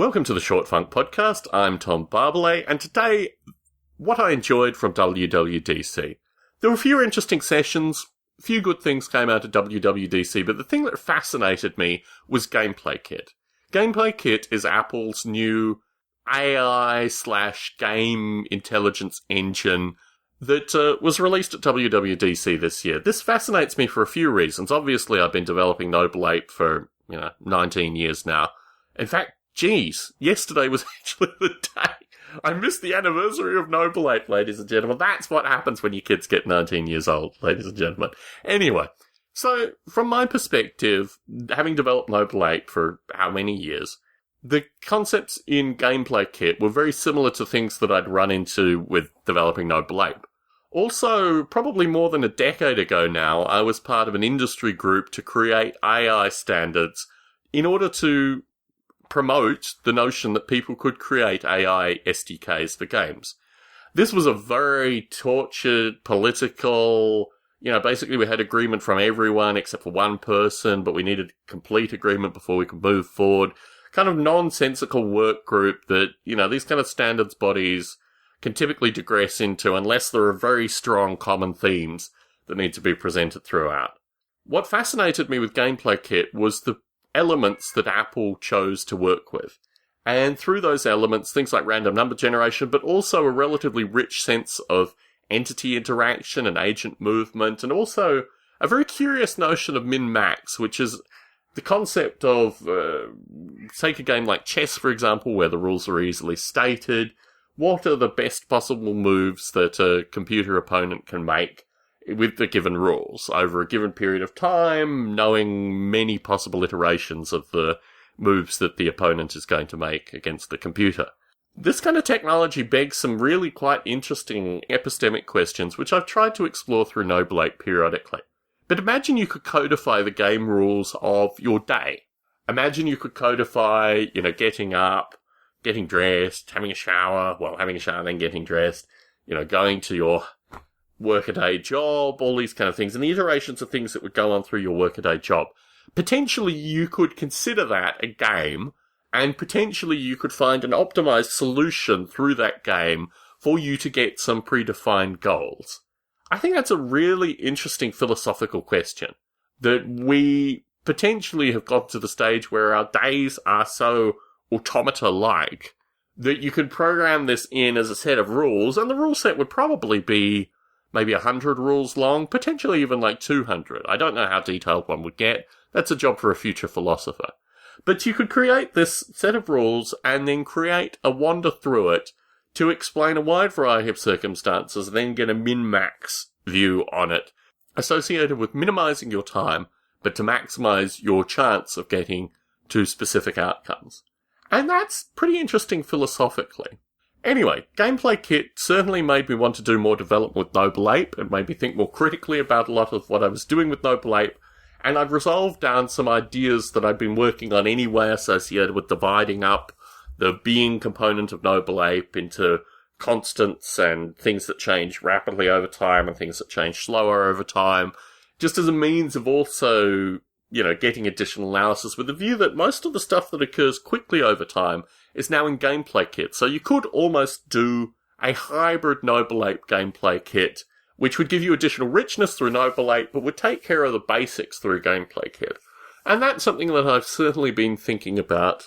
Welcome to the Short Funk Podcast. I'm Tom Barbalet, and today, what I enjoyed from WWDC. There were a few interesting sessions, a few good things came out of WWDC, but the thing that fascinated me was Gameplay Kit. Gameplay Kit is Apple's new AI/game intelligence engine that was released at WWDC this year. This fascinates me for a few reasons. Obviously, I've been developing Noble Ape for, 19 years now. In fact, yesterday was actually the day. I missed the anniversary of Noble Ape, ladies and gentlemen. That's what happens when your kids get 19 years old, ladies and gentlemen. Anyway, so from my perspective, having developed Noble Ape for how many years, the concepts in Gameplay Kit were very similar to things that I'd run into with developing Noble Ape. Also, probably more than a decade ago now, I was part of an industry group to create AI standards in order to promote the notion that people could create AI SDKs for games. This was a very tortured, political, basically we had agreement from everyone except for one person, but we needed complete agreement before we could move forward. Kind of nonsensical work group that, these kind of standards bodies can typically digress into unless there are very strong common themes that need to be presented throughout. What fascinated me with Gameplay Kit was the elements that Apple chose to work with. And through those elements, things like random number generation, but also a relatively rich sense of entity interaction and agent movement, and also a very curious notion of min-max, which is the concept of, take a game like chess, for example, where the rules are easily stated. What are the best possible moves that a computer opponent can make with the given rules over a given period of time, knowing many possible iterations of the moves that the opponent is going to make against the computer. This kind of technology begs some really quite interesting epistemic questions, which I've tried to explore through Noble Ape periodically. But imagine you could codify the game rules of your day. Imagine you could codify, getting up, getting dressed, having a shower, then getting dressed, going to your workaday job, all these kind of things, and the iterations of things that would go on through your workaday job. Potentially you could consider that a game, and potentially you could find an optimized solution through that game for you to get some predefined goals. I think that's a really interesting philosophical question, that we potentially have got to the stage where our days are so automata-like that you could program this in as a set of rules, and the rule set would probably be maybe 100 rules long, potentially even like 200. I don't know how detailed one would get. That's a job for a future philosopher. But you could create this set of rules and then create a wander through it to explain a wide variety of circumstances and then get a min-max view on it associated with minimizing your time, but to maximize your chance of getting to specific outcomes. And that's pretty interesting philosophically. Anyway, Gameplay Kit certainly made me want to do more development with Noble Ape and made me think more critically about a lot of what I was doing with Noble Ape, and I'd resolved down some ideas that I'd been working on anyway associated with dividing up the being component of Noble Ape into constants and things that change rapidly over time and things that change slower over time, just as a means of also, getting additional analysis with the view that most of the stuff that occurs quickly over time is now in Gameplay Kit. So you could almost do a hybrid Noble Ape Gameplay Kit, which would give you additional richness through Noble Ape, but would take care of the basics through Gameplay Kit. And that's something that I've certainly been thinking about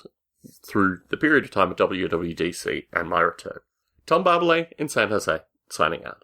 through the period of time at WWDC and my return. Tom Barbalet in San Jose, signing out.